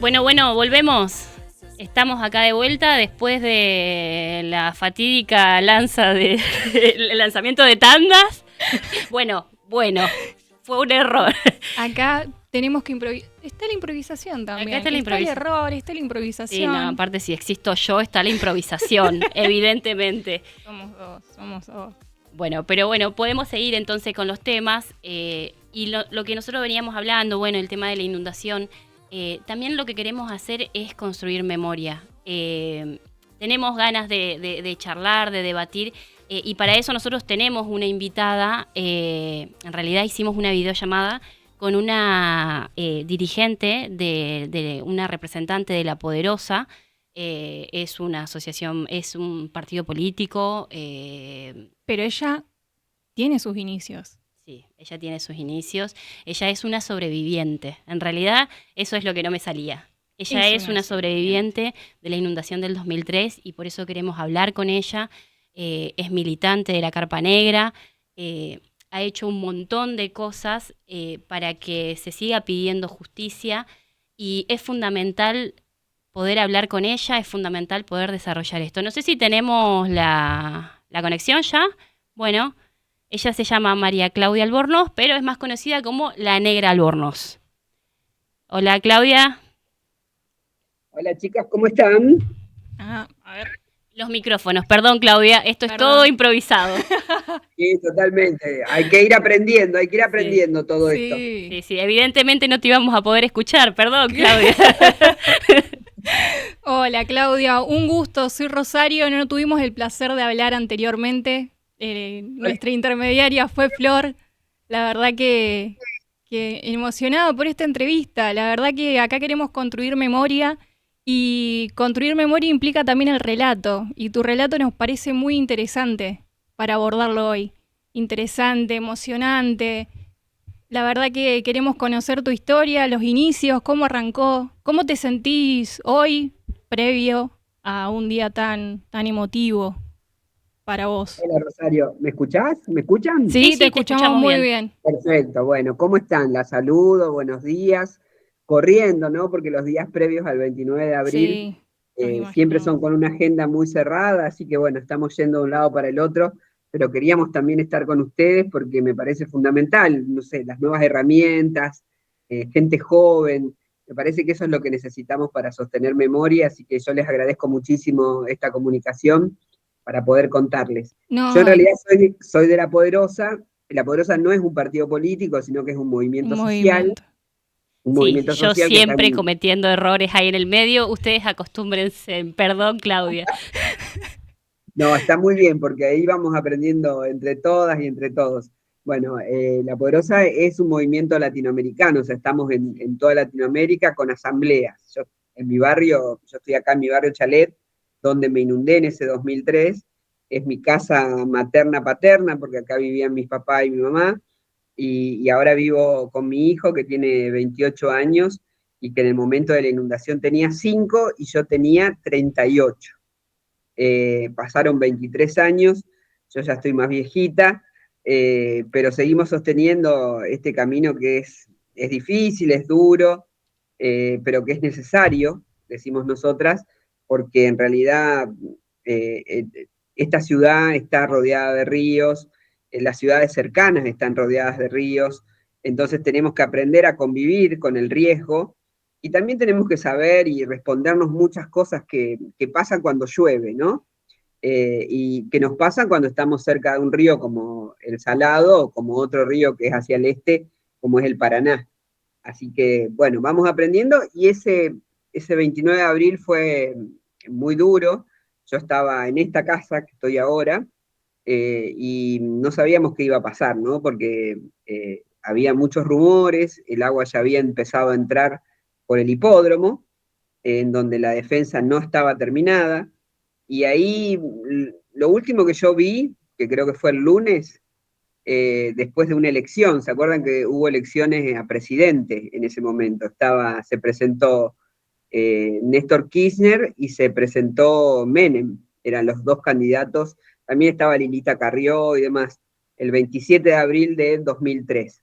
Bueno, volvemos. Estamos acá de vuelta después de la fatídica el lanzamiento de tandas. Bueno, fue un error. Acá tenemos que improvisar. Está la improvisación también. Acá está la improvisación. El error, está la improvisación. Sí, no, aparte si existo yo, está la improvisación, evidentemente. Somos dos. Bueno, pero podemos seguir entonces con los temas. Y lo que nosotros veníamos hablando, el tema de la inundación. También lo que queremos hacer es construir memoria. Tenemos ganas de charlar, de debatir, y para eso nosotros tenemos una invitada. En realidad hicimos una videollamada con una dirigente de una representante de La Poderosa. Es una asociación, es un partido político. Pero ella tiene sus inicios. Sí, ella tiene sus inicios. Ella es una sobreviviente. En realidad, eso es lo que no me salía. Ella es una sobreviviente de la inundación del 2003 y por eso queremos hablar con ella. Es militante de la Carpa Negra. Ha hecho un montón de cosas para que se siga pidiendo justicia y es fundamental poder hablar con ella, es fundamental poder desarrollar esto. No sé si tenemos la conexión ya. Bueno, ella se llama María Claudia Albornoz, pero es más conocida como la Negra Albornoz. Hola, Claudia. Hola, chicas, ¿cómo están? A ver. Los micrófonos, perdón, Claudia, esto es todo improvisado. Sí, totalmente. Hay que ir aprendiendo todo esto. Sí, evidentemente no te íbamos a poder escuchar, perdón, Claudia. Hola, Claudia, un gusto, soy Rosario, no tuvimos el placer de hablar anteriormente. Nuestra intermediaria fue Flor. La verdad que emocionado por esta entrevista. La verdad que acá queremos construir memoria y construir memoria implica también el relato. Y tu relato nos parece muy interesante para abordarlo hoy. Interesante, emocionante. La verdad que queremos conocer tu historia, los inicios, cómo arrancó, cómo te sentís hoy previo a un día tan emotivo para vos. Hola, Rosario, ¿me escuchás? ¿Me escuchan? Sí, te escuchamos muy bien. Perfecto, bueno, ¿cómo están? La saludo, buenos días. Corriendo, ¿no? Porque los días previos al 29 de abril siempre son con una agenda muy cerrada, así que bueno, estamos yendo de un lado para el otro, pero queríamos también estar con ustedes porque me parece fundamental, no sé, las nuevas herramientas, gente joven, me parece que eso es lo que necesitamos para sostener memoria, así que yo les agradezco muchísimo esta comunicación para poder contarles. Yo en realidad soy de La Poderosa. La Poderosa no es un partido político, sino que es un movimiento social. Un movimiento yo social siempre también... cometiendo errores ahí en el medio, ustedes acostúmbrense, perdón, Claudia. No, está muy bien, porque ahí vamos aprendiendo entre todas y entre todos. Bueno, La Poderosa es un movimiento latinoamericano, o sea, estamos en toda Latinoamérica con asambleas. Yo estoy acá en mi barrio Chalet, donde me inundé en ese 2003, es mi casa materna-paterna, porque acá vivían mis papás y mi mamá, y ahora vivo con mi hijo que tiene 28 años, y que en el momento de la inundación tenía 5 y yo tenía 38. Pasaron 23 años, yo ya estoy más viejita, pero seguimos sosteniendo este camino que es difícil, es duro, pero que es necesario, decimos nosotras, porque en realidad esta ciudad está rodeada de ríos, las ciudades cercanas están rodeadas de ríos, entonces tenemos que aprender a convivir con el riesgo y también tenemos que saber y respondernos muchas cosas que pasan cuando llueve, ¿no? Y que nos pasan cuando estamos cerca de un río como el Salado o como otro río que es hacia el este, como es el Paraná. Así que, bueno, vamos aprendiendo y ese 29 de abril fue muy duro. Yo estaba en esta casa que estoy ahora y no sabíamos qué iba a pasar, ¿no? Porque había muchos rumores, el agua ya había empezado a entrar por el hipódromo, en donde la defensa no estaba terminada, y ahí lo último que yo vi, que creo que fue el lunes, después de una elección, ¿se acuerdan que hubo elecciones a presidente en ese momento? Se presentó Néstor Kirchner y se presentó Menem, eran los dos candidatos, también estaba Lilita Carrió y demás, el 27 de abril de 2003.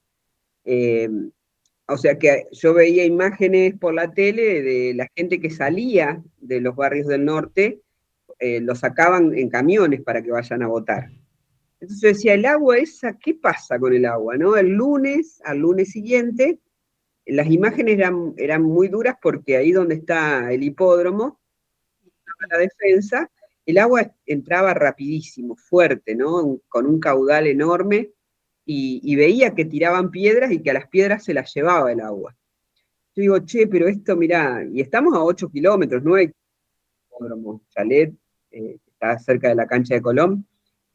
O sea que yo veía imágenes por la tele de la gente que salía de los barrios del norte, lo sacaban en camiones para que vayan a votar. Entonces yo decía, el agua esa, ¿qué pasa con el agua? ¿No? El lunes, al lunes siguiente, las imágenes eran muy duras porque ahí donde está el hipódromo, la defensa, el agua entraba rapidísimo, fuerte, ¿no? Con un caudal enorme, y veía que tiraban piedras y que a las piedras se las llevaba el agua. Yo digo, che, pero esto, mirá, y estamos a 8 kilómetros, no hay hipódromo, Chalet, está cerca de la cancha de Colón,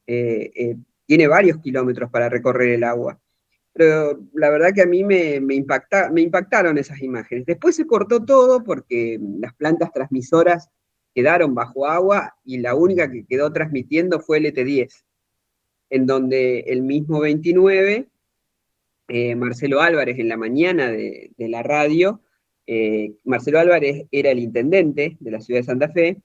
tiene varios kilómetros para recorrer el agua. Pero la verdad que a mí me impactaron esas imágenes. Después se cortó todo porque las plantas transmisoras quedaron bajo agua y la única que quedó transmitiendo fue el ET10, en donde el mismo 29, Marcelo Álvarez en la mañana de la radio, Marcelo Álvarez era el intendente de la ciudad de Santa Fe,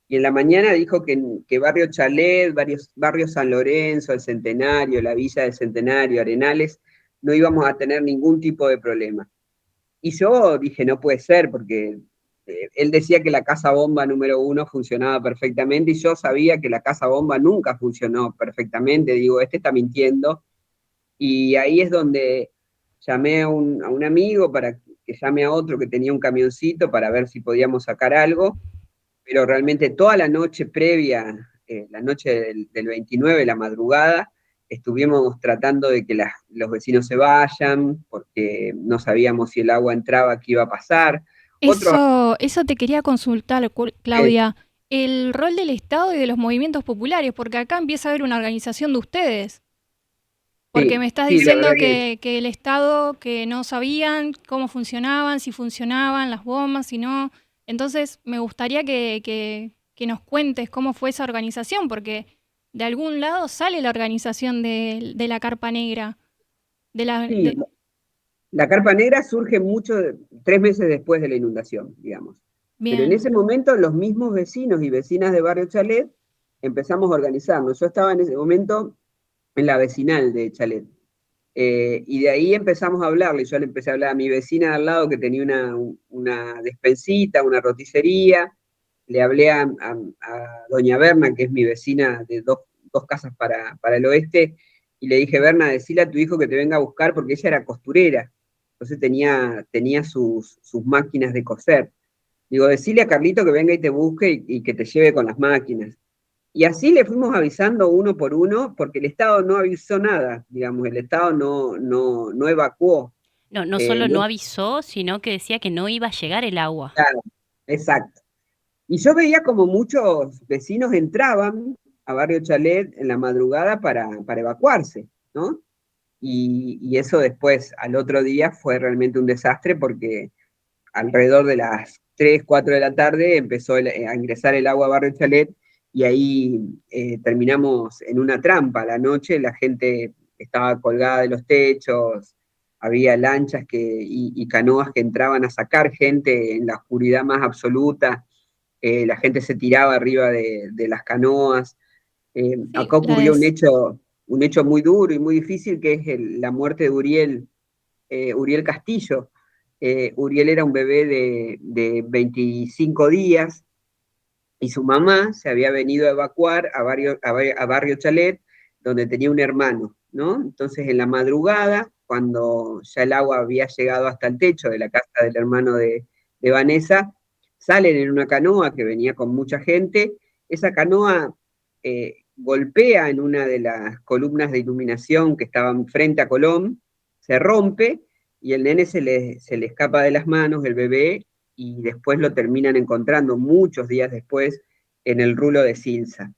y en la mañana dijo que Barrio Chalet, Barrio San Lorenzo, el Centenario, la Villa del Centenario, Arenales, no íbamos a tener ningún tipo de problema. Y yo dije, no puede ser, porque él decía que la casa bomba número 1 funcionaba perfectamente, y yo sabía que la casa bomba nunca funcionó perfectamente. Digo, este está mintiendo. Y ahí es donde llamé a un amigo para que llame a otro que tenía un camioncito para ver si podíamos sacar algo, pero realmente toda la noche previa, la noche del 29, la madrugada, estuvimos tratando de que los vecinos se vayan, porque no sabíamos si el agua entraba, qué iba a pasar. Otro, Eso te quería consultar, Claudia. El rol del Estado y de los movimientos populares, porque acá empieza a haber una organización de ustedes. Porque sí, me estás sí, la verdad diciendo que que el Estado, que no sabían cómo funcionaban, si funcionaban las bombas, si no. Entonces, me gustaría que nos cuentes cómo fue esa organización, porque de algún lado sale la organización de la Carpa Negra. De la, sí, de- la carpa negra surge 3 meses después de la inundación, digamos. Pero en Bien, ese momento los mismos vecinos y vecinas de Barrio Chalet empezamos a organizarnos. Yo estaba en ese momento en la vecinal de Chalet. Y de ahí empezamos a hablarle. Yo le empecé a hablar a mi vecina de al lado que tenía una despensita, una roticería. Le hablé a doña Berna, que es mi vecina de dos casas para el oeste, y le dije, Berna, decile a tu hijo que te venga a buscar, porque ella era costurera. Entonces tenía sus máquinas de coser. Digo, decile a Carlito que venga y te busque y que te lleve con las máquinas. Y así le fuimos avisando uno por uno, porque el Estado no avisó nada, digamos, el Estado no evacuó. No, no solo No, no avisó, sino que decía que no iba a llegar el agua. claro, exacto. Y yo veía como muchos vecinos entraban a Barrio Chalet en la madrugada para evacuarse, ¿no? Y eso después, al otro día, fue realmente un desastre porque alrededor de las 3 4 de la tarde empezó a ingresar el agua a Barrio Chalet, y ahí terminamos en una trampa. A la noche la gente estaba colgada de los techos, había lanchas y canoas que entraban a sacar gente en la oscuridad más absoluta. La gente se tiraba arriba de las canoas. sí, Acá ocurrió un hecho muy duro y muy difícil, que es la muerte de Uriel Castillo. Uriel era un bebé de 25 días, y su mamá se había venido a evacuar a Barrio Chalet, donde tenía un hermano, ¿no? Entonces, en la madrugada, cuando ya el agua había llegado hasta el techo de la casa del hermano de Vanessa, salen en una canoa que venía con mucha gente. Esa canoa golpea en una de las columnas de iluminación que estaban frente a Colón, se rompe, y el nene se le escapa de las manos, el bebé, y después lo terminan encontrando muchos días después en el rulo de Silsa.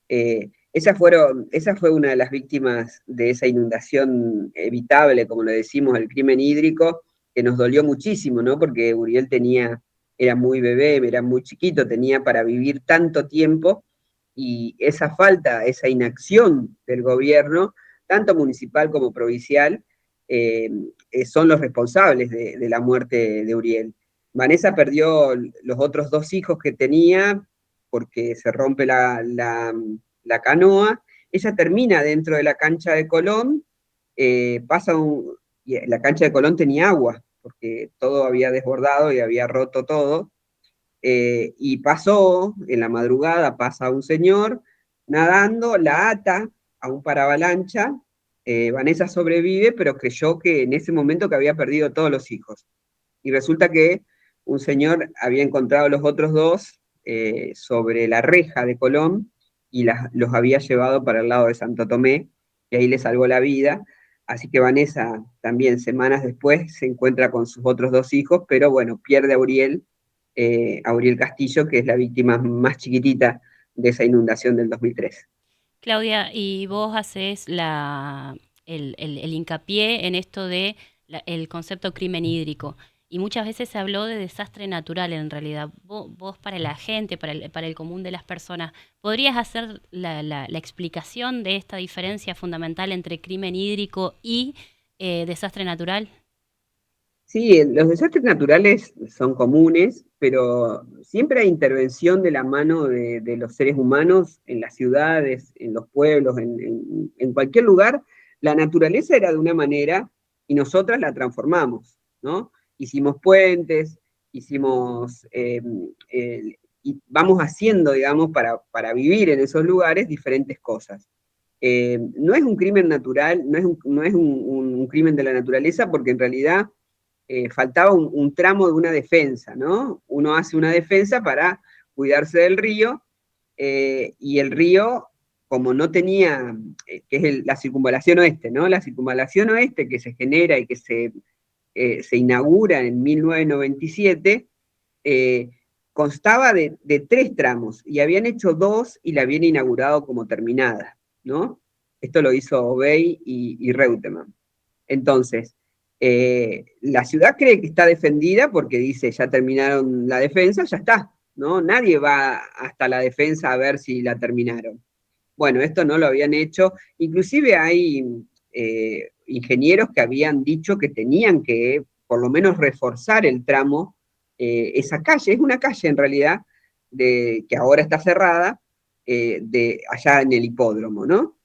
Esa fue una de las víctimas de esa inundación evitable, como le decimos, el crimen hídrico, que nos dolió muchísimo, ¿no? Porque Uriel era muy bebé, era muy chiquito, tenía para vivir tanto tiempo, y esa falta, esa inacción del gobierno, tanto municipal como provincial, eh, son los responsables de la muerte de Uriel. Vanessa perdió los otros 2 hijos que tenía porque se rompe la canoa. Ella termina dentro de la cancha de Colón, y la cancha de Colón tenía agua, porque todo había desbordado y había roto todo. Y pasó, en la madrugada pasa un señor nadando, la ata a un paravalancha. Vanessa sobrevive, pero creyó que en ese momento que había perdido todos los hijos. Y resulta que un señor había encontrado los otros dos sobre la reja de Colón y los había llevado para el lado de Santo Tomé, y ahí le salvó la vida. Así que Vanessa también semanas después se encuentra con sus otros dos hijos, pero bueno, pierde a Uriel Castillo, que es la víctima más chiquitita de esa inundación del 2003. Claudia, y vos haces el hincapié en esto de el concepto crimen hídrico. Y muchas veces se habló de desastre natural en realidad. Vos para la gente, para el común de las personas, ¿podrías hacer la explicación de esta diferencia fundamental entre crimen hídrico y desastre natural? Sí, los desastres naturales son comunes, pero siempre hay intervención de la mano de los seres humanos en las ciudades, en los pueblos, en cualquier lugar. La naturaleza era de una manera y nosotras la transformamos, ¿no? Hicimos puentes, y vamos haciendo, digamos, para vivir en esos lugares diferentes cosas. No es un crimen natural, no es un crimen de la naturaleza, porque en realidad faltaba un tramo de una defensa, ¿no? Uno hace una defensa para cuidarse del río, y el río, como no tenía, que es la circunvalación oeste, ¿no? La circunvalación oeste que se genera y que se inaugura en 1997, constaba de 3 tramos, y habían hecho 2 y la habían inaugurado como terminada, ¿no? Esto lo hizo Obey y Reutemann. Entonces, la ciudad cree que está defendida porque dice, ya terminaron la defensa, ya está, ¿no? Nadie va hasta la defensa a ver si la terminaron. Bueno, esto no lo habían hecho. Inclusive hay ingenieros que habían dicho que tenían que por lo menos reforzar el tramo. Esa calle, es una calle en realidad, que ahora está cerrada, allá en el hipódromo, ¿no?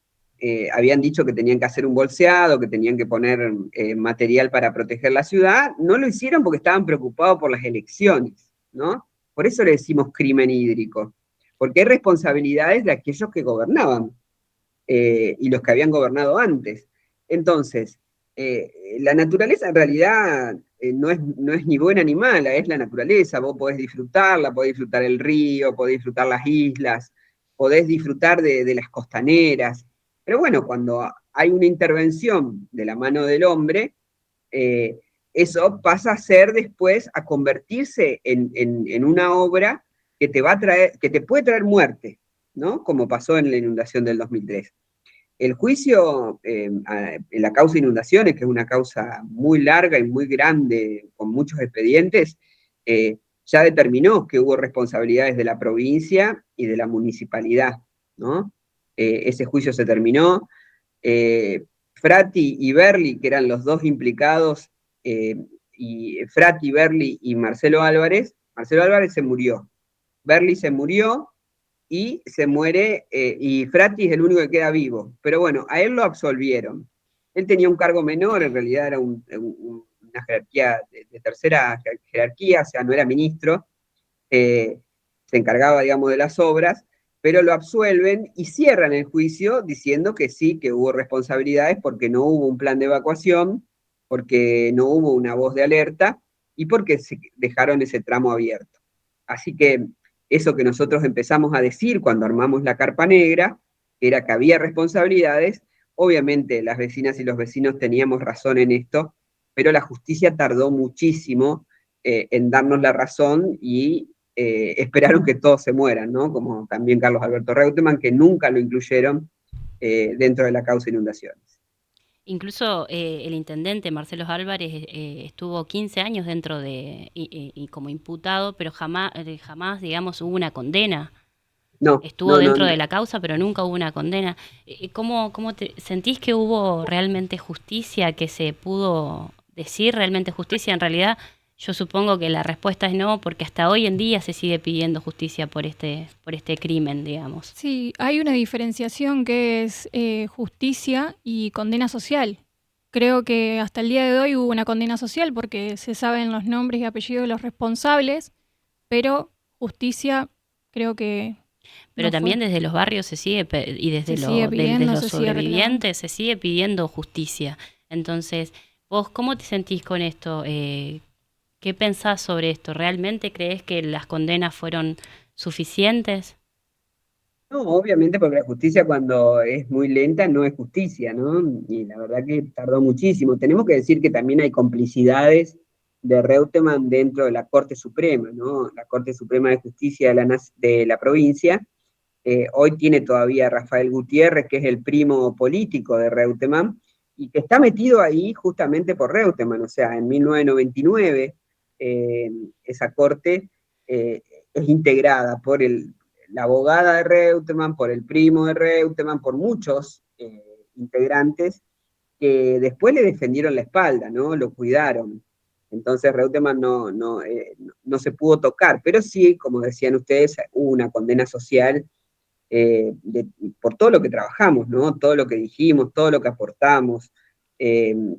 Habían dicho que tenían que hacer un bolseado, que tenían que poner material para proteger la ciudad. No lo hicieron porque estaban preocupados por las elecciones, ¿no? Por eso le decimos crimen hídrico, porque hay responsabilidades de aquellos que gobernaban, y los que habían gobernado antes. Entonces, la naturaleza en realidad no es ni buena ni mala, es la naturaleza. Vos podés disfrutarla, podés disfrutar el río, podés disfrutar las islas, podés disfrutar de las costaneras. Pero bueno, cuando hay una intervención de la mano del hombre, eh, eso pasa a ser después, a convertirse en una obra que te va a traer, que te puede traer muerte, ¿no? Como pasó en la inundación del 2003. El juicio en la causa inundaciones, que es una causa muy larga y muy grande, con muchos expedientes, ya determinó que hubo responsabilidades de la provincia y de la municipalidad, ¿no? Ese juicio se terminó. Frati y Berli, que eran los dos implicados, y Frati, Berli y Marcelo Álvarez se murió. Berli se murió, y se muere, y Frati es el único que queda vivo. Pero bueno, a él lo absolvieron. Él tenía un cargo menor, en realidad era una jerarquía de tercera jerarquía, o sea, no era ministro, se encargaba, digamos, de las obras, pero lo absuelven y cierran el juicio diciendo que sí, que hubo responsabilidades porque no hubo un plan de evacuación, porque no hubo una voz de alerta y porque se dejaron ese tramo abierto. Así que eso que nosotros empezamos a decir cuando armamos la carpa negra, era que había responsabilidades. Obviamente las vecinas y los vecinos teníamos razón en esto, pero la justicia tardó muchísimo en darnos la razón, y esperaron que todos se mueran, ¿no? Como también Carlos Alberto Reutemann, que nunca lo incluyeron dentro de la causa inundaciones. Incluso el intendente Marcelo Álvarez estuvo 15 años dentro y como imputado, pero jamás, digamos, hubo una condena. No, Estuvo no, no, dentro no. de la causa, pero nunca hubo una condena. ¿Cómo sentís que hubo realmente justicia, que se pudo decir realmente justicia? En realidad, yo supongo que la respuesta es no, porque hasta hoy en día se sigue pidiendo justicia por este crimen, digamos. Sí, hay una diferenciación que es justicia y condena social. creo que hasta el día de hoy hubo una condena social porque se saben los nombres y apellidos de los responsables, pero justicia creo que Pero no fue. también desde los barrios se sigue, y desde Se sigue desde pidiendo, los se sigue reclamando. sobrevivientes se sigue pidiendo justicia. Entonces, ¿vos cómo te sentís con esto? ¿Qué pensás sobre esto? ¿Realmente crees que las condenas fueron suficientes? No, obviamente porque la justicia cuando es muy lenta no es justicia, ¿no? Y la verdad que tardó muchísimo. Tenemos que decir que también hay complicidades de Reutemann dentro de la Corte Suprema, ¿no? La Corte Suprema de Justicia de la provincia hoy tiene todavía a Rafael Gutiérrez, que es el primo político de Reutemann, y que está metido ahí justamente por Reutemann, o sea, en 1999 eh, esa corte eh, es integrada por la abogada de Reutemann, por el primo de Reutemann, por muchos integrantes que después le defendieron la espalda, ¿no? Lo cuidaron. Entonces Reutemann no se pudo tocar, pero sí, como decían ustedes, hubo una condena social por todo lo que trabajamos, ¿no? Todo lo que dijimos, todo lo que aportamos,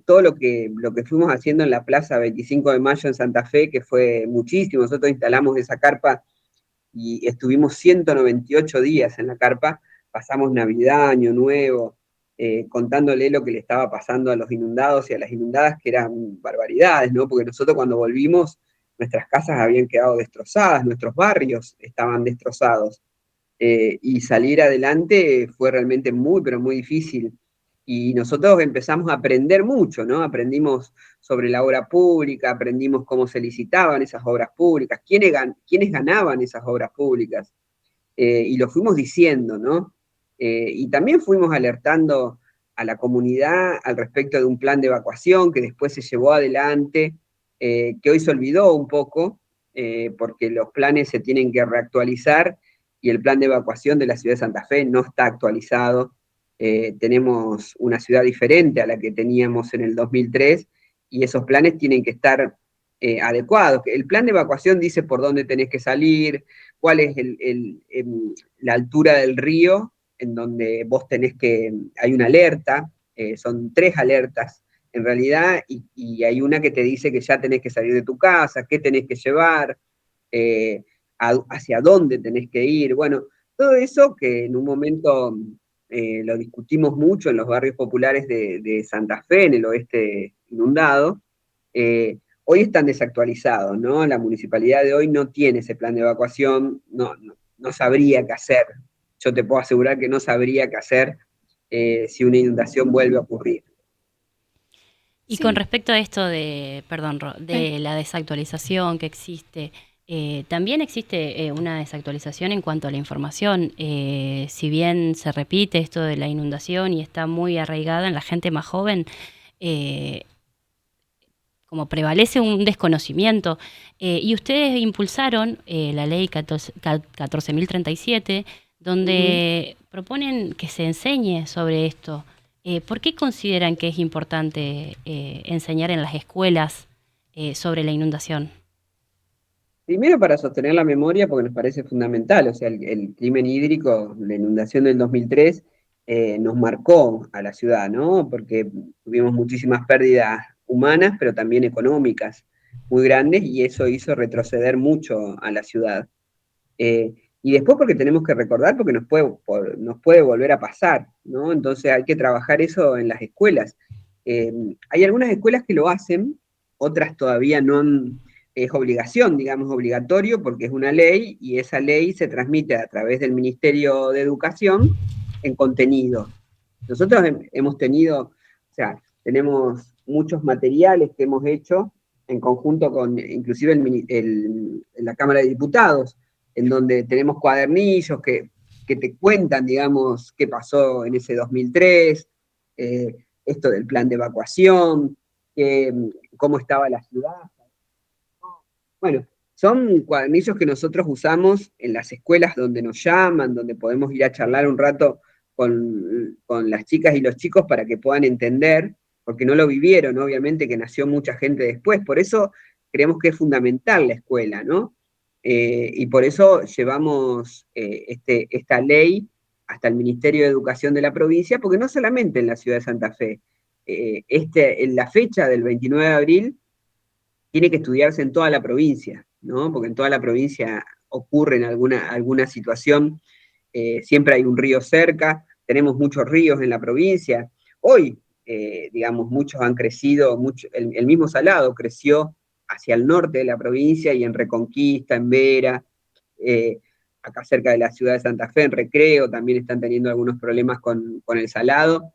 todo lo que fuimos haciendo en la Plaza 25 de Mayo en Santa Fe, que fue muchísimo. Nosotros instalamos esa carpa y estuvimos 198 días en la carpa, pasamos Navidad, Año Nuevo, contándole lo que le estaba pasando a los inundados y a las inundadas, que eran barbaridades, ¿no? Porque nosotros cuando volvimos, nuestras casas habían quedado destrozadas, nuestros barrios estaban destrozados y salir adelante fue realmente muy, pero muy difícil. Y nosotros empezamos a aprender mucho, ¿no? Aprendimos sobre la obra pública, aprendimos cómo se licitaban esas obras públicas, quiénes ganaban esas obras públicas, y lo fuimos diciendo, ¿no? Y también fuimos alertando a la comunidad al respecto de un plan de evacuación que después se llevó adelante, que hoy se olvidó un poco, porque los planes se tienen que reactualizar y el plan de evacuación de la ciudad de Santa Fe no está actualizado. Tenemos una ciudad diferente a la que teníamos en el 2003 y esos planes tienen que estar adecuados. El plan de evacuación dice por dónde tenés que salir, cuál es la altura del río en donde vos tenés que, hay una alerta, son 3 alertas en realidad, y hay una que te dice que ya tenés que salir de tu casa, qué tenés que llevar, eh, hacia dónde tenés que ir. Bueno, todo eso que en un momento lo discutimos mucho en los barrios populares de Santa Fe, en el oeste inundado, hoy están desactualizados, ¿no? La municipalidad de hoy no tiene ese plan de evacuación, no sabría qué hacer. Yo te puedo asegurar que no sabría qué hacer si una inundación vuelve a ocurrir. Y con Sí, respecto a esto de, perdón, sí. de la desactualización que existe, también existe una desactualización en cuanto a la información. Si bien se repite esto de la inundación y está muy arraigada en la gente más joven, eh, como prevalece un desconocimiento. Y ustedes impulsaron la ley 14.037, Uh -huh. donde proponen que se enseñe sobre esto. ¿Por qué consideran que es importante enseñar en las escuelas sobre la inundación? Primero para sostener la memoria, porque nos parece fundamental, o sea, el crimen hídrico, la inundación del 2003, nos marcó a la ciudad, ¿no? Porque tuvimos muchísimas pérdidas humanas, pero también económicas muy grandes, y eso hizo retroceder mucho a la ciudad. Y después porque tenemos que recordar, porque nos puede volver a pasar, ¿no? Entonces hay que trabajar eso en las escuelas. Hay algunas escuelas que lo hacen, otras todavía no han, es obligación, digamos, obligatorio, porque es una ley, y esa ley se transmite a través del Ministerio de Educación en contenido. Nosotros hemos tenido, o sea, tenemos muchos materiales que hemos hecho en conjunto con inclusive la Cámara de Diputados, en donde tenemos cuadernillos que te cuentan, digamos, qué pasó en ese 2003, esto del plan de evacuación, cómo estaba la ciudad. Bueno, son cuadernillos que nosotros usamos en las escuelas donde nos llaman, donde podemos ir a charlar un rato con las chicas y los chicos para que puedan entender, porque no lo vivieron, obviamente que nació mucha gente después, por eso creemos que es fundamental la escuela, ¿no? Y por eso llevamos esta ley hasta el Ministerio de Educación de la provincia, porque no solamente en la ciudad de Santa Fe, en la fecha del 29 de abril tiene que estudiarse en toda la provincia, ¿no? Porque en toda la provincia ocurre en alguna situación, siempre hay un río cerca, tenemos muchos ríos en la provincia. Hoy, digamos, muchos han crecido, el mismo Salado creció hacia el norte de la provincia y en Reconquista, en Vera, acá cerca de la ciudad de Santa Fe, en Recreo, también están teniendo algunos problemas con el Salado.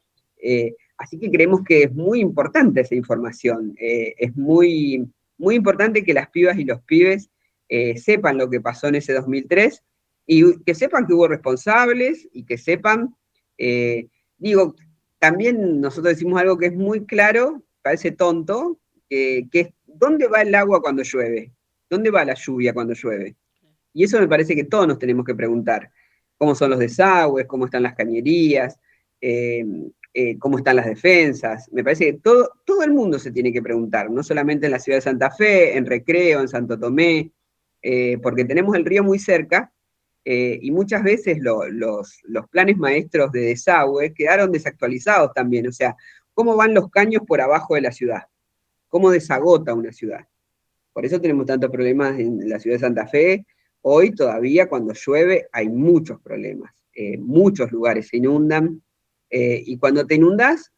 Así que creemos que es muy importante esa información, es muy, muy importante que las pibas y los pibes sepan lo que pasó en ese 2003 y que sepan que hubo responsables y que sepan, digo, también nosotros decimos algo que es muy claro, parece tonto, que es ¿dónde va el agua cuando llueve? ¿Dónde va la lluvia cuando llueve? Y eso me parece que todos nos tenemos que preguntar. ¿Cómo son los desagües? ¿Cómo están las cañerías? ¿Cómo están las defensas? Me parece que todo el mundo se tiene que preguntar, no solamente en la ciudad de Santa Fe, en Recreo, en Santo Tomé, porque tenemos el río muy cerca, y muchas veces los planes maestros de desagüe quedaron desactualizados también, o sea, ¿cómo van los caños por abajo de la ciudad? ¿Cómo desagota una ciudad? Por eso tenemos tantos problemas en la ciudad de Santa Fe. Hoy todavía cuando llueve hay muchos problemas, muchos lugares se inundan, y cuando te inundas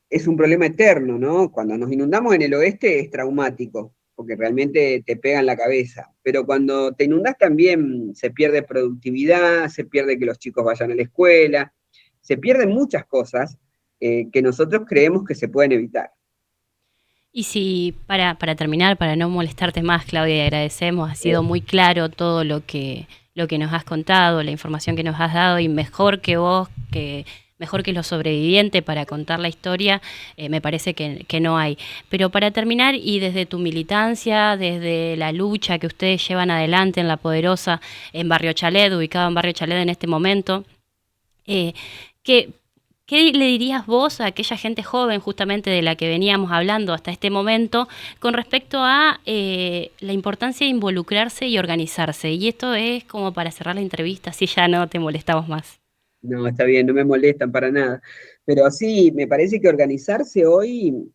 es un problema eterno, ¿no? Cuando nos inundamos en el oeste es traumático, porque realmente te pega en la cabeza, pero cuando te inundas también se pierde productividad, se pierde que los chicos vayan a la escuela, se pierden muchas cosas que nosotros creemos que se pueden evitar. Y si, para terminar, para no molestarte más, Claudia, y agradecemos, ha sido muy claro todo lo que nos has contado, la información que nos has dado, y mejor que vos, mejor que los sobrevivientes para contar la historia, me parece que no hay. Pero para terminar, y desde tu militancia, desde la lucha que ustedes llevan adelante en La Poderosa, en Barrio Chalet, ubicado en Barrio Chalet en este momento, ¿qué le dirías vos a aquella gente joven, justamente de la que veníamos hablando hasta este momento, con respecto a la importancia de involucrarse y organizarse? Y esto es como para cerrar la entrevista, así ya no te molestamos más. No, está bien, no me molestan para nada. Pero sí, me parece que organizarse hoy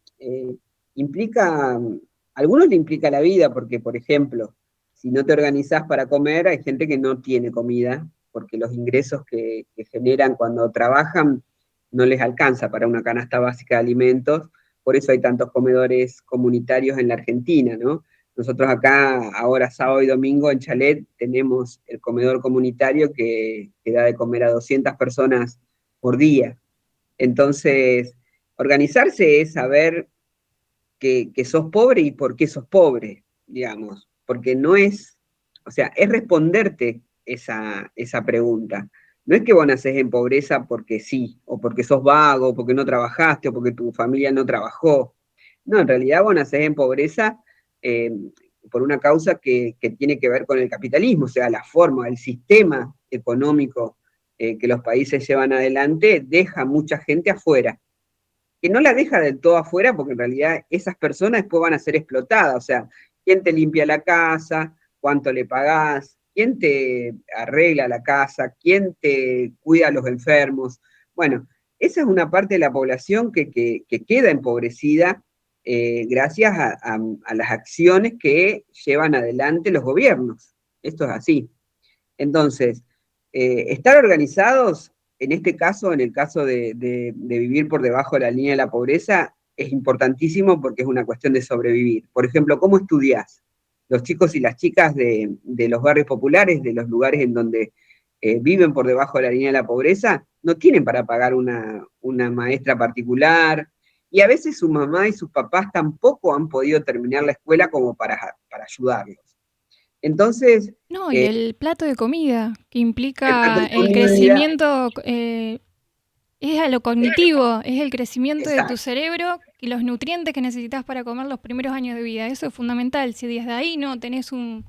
implica, a algunos le implica la vida, porque, por ejemplo, si no te organizás para comer, hay gente que no tiene comida, porque los ingresos que generan cuando trabajan no les alcanza para una canasta básica de alimentos, por eso hay tantos comedores comunitarios en la Argentina, ¿no? Nosotros acá, ahora sábado y domingo en Chalet, tenemos el comedor comunitario que da de comer a 200 personas por día. Entonces, organizarse es saber que sos pobre y por qué sos pobre, digamos, porque no es, o sea, es responderte esa pregunta. No es que vos nacés en pobreza porque sí, o porque sos vago, o porque no trabajaste, o porque tu familia no trabajó. No, en realidad vos nacés en pobreza eh, por una causa que tiene que ver con el capitalismo, o sea, la forma, el sistema económico que los países llevan adelante deja mucha gente afuera, que no la deja del todo afuera porque en realidad esas personas después van a ser explotadas, o sea, ¿quién te limpia la casa? ¿Cuánto le pagás? ¿Quién te arregla la casa? ¿Quién te cuida a los enfermos? Bueno, esa es una parte de la población que queda empobrecida gracias a las acciones que llevan adelante los gobiernos. Esto es así. Entonces, estar organizados, en este caso, en el caso de vivir por debajo de la línea de la pobreza, es importantísimo porque es una cuestión de sobrevivir. Por ejemplo, ¿cómo estudiás? Los chicos y las chicas de los barrios populares, de los lugares en donde viven por debajo de la línea de la pobreza, no tienen para pagar una maestra particular, y a veces su mamá y sus papás tampoco han podido terminar la escuela como para ayudarlos. Entonces, No, y el plato de comida, que el plato implica de el comida, crecimiento, es a lo cognitivo, es el crecimiento de tu exacto. cerebro y los nutrientes que necesitas para comer los primeros años de vida. Eso es fundamental. Si desde ahí no tenés un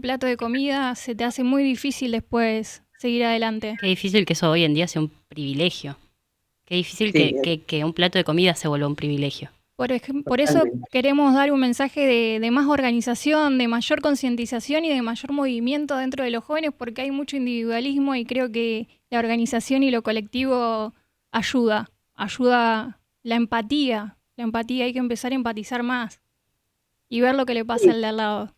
plato de comida, se te hace muy difícil después seguir adelante. Qué difícil que eso hoy en día sea un privilegio. Qué difícil Sí, que un plato de comida se vuelva un privilegio. Por eso totalmente. queremos dar un mensaje de más organización, de mayor concientización y de mayor movimiento dentro de los jóvenes, porque hay mucho individualismo y creo que la organización y lo colectivo ayuda la empatía, hay que empezar a empatizar más y ver lo que le pasa al de al lado.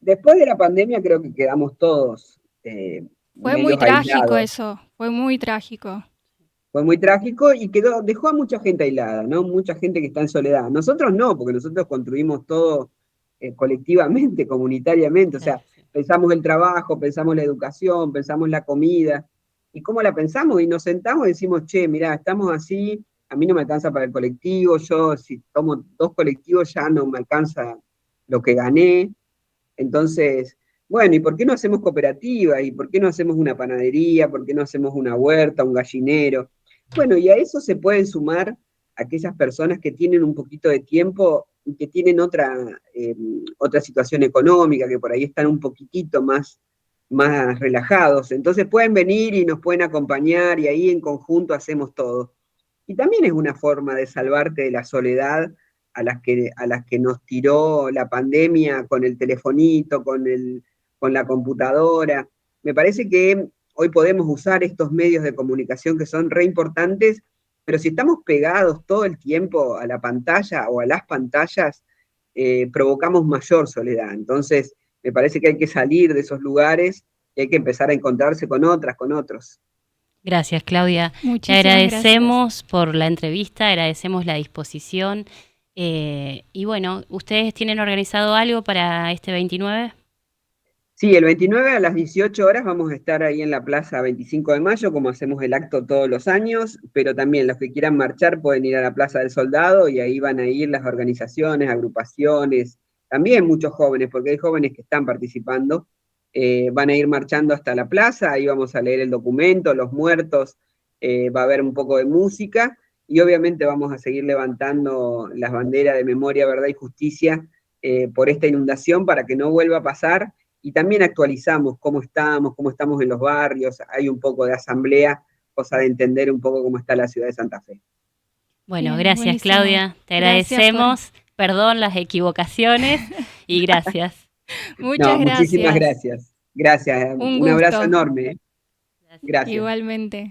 Después de la pandemia creo que quedamos todos Fue muy medios trágico aislados. eso, fue muy trágico. Fue muy trágico y dejó a mucha gente aislada, ¿no? Mucha gente que está en soledad. Nosotros no, porque nosotros construimos todo colectivamente, comunitariamente. O Claro, sea, sí. pensamos el trabajo, pensamos la educación, pensamos la comida. ¿Y cómo la pensamos? Y nos sentamos y decimos, che, mirá, estamos así, a mí no me alcanza para el colectivo, yo si tomo 2 colectivos ya no me alcanza lo que gané. Entonces, bueno, ¿y por qué no hacemos cooperativa? ¿Y por qué no hacemos una panadería? ¿Por qué no hacemos una huerta, un gallinero? Bueno, y a eso se pueden sumar aquellas personas que tienen un poquito de tiempo y que tienen otra situación económica, que por ahí están un poquitito más relajados. Entonces pueden venir y nos pueden acompañar y ahí en conjunto hacemos todo. Y también es una forma de salvarte de la soledad a las que nos tiró la pandemia con el telefonito, con la computadora. Me parece que hoy podemos usar estos medios de comunicación que son re importantes, pero si estamos pegados todo el tiempo a la pantalla o a las pantallas, provocamos mayor soledad. Entonces, me parece que hay que salir de esos lugares y hay que empezar a encontrarse con otras, con otros. Gracias, Claudia. Te Muchísimas gracias. agradecemos por la entrevista, agradecemos la disposición. Y bueno, ¿ustedes tienen organizado algo para este 29? Sí, el 29 a las 18 horas vamos a estar ahí en la Plaza 25 de Mayo, como hacemos el acto todos los años, pero también los que quieran marchar pueden ir a la Plaza del Soldado y ahí van a ir las organizaciones, agrupaciones, también muchos jóvenes, porque hay jóvenes que están participando, van a ir marchando hasta la plaza, ahí vamos a leer el documento, los muertos, va a haber un poco de música y obviamente vamos a seguir levantando las banderas de memoria, verdad y justicia por esta inundación para que no vuelva a pasar y también actualizamos cómo estamos en los barrios, hay un poco de asamblea, cosa de entender un poco cómo está la ciudad de Santa Fe. Bueno, Bien, gracias, buenísimo. Claudia. Te Gracias por... agradecemos. Perdón las equivocaciones y gracias. No, Muchas muchísimas gracias. gracias. Gracias, Un un abrazo gusto. enorme. Gracias. Gracias. Igualmente.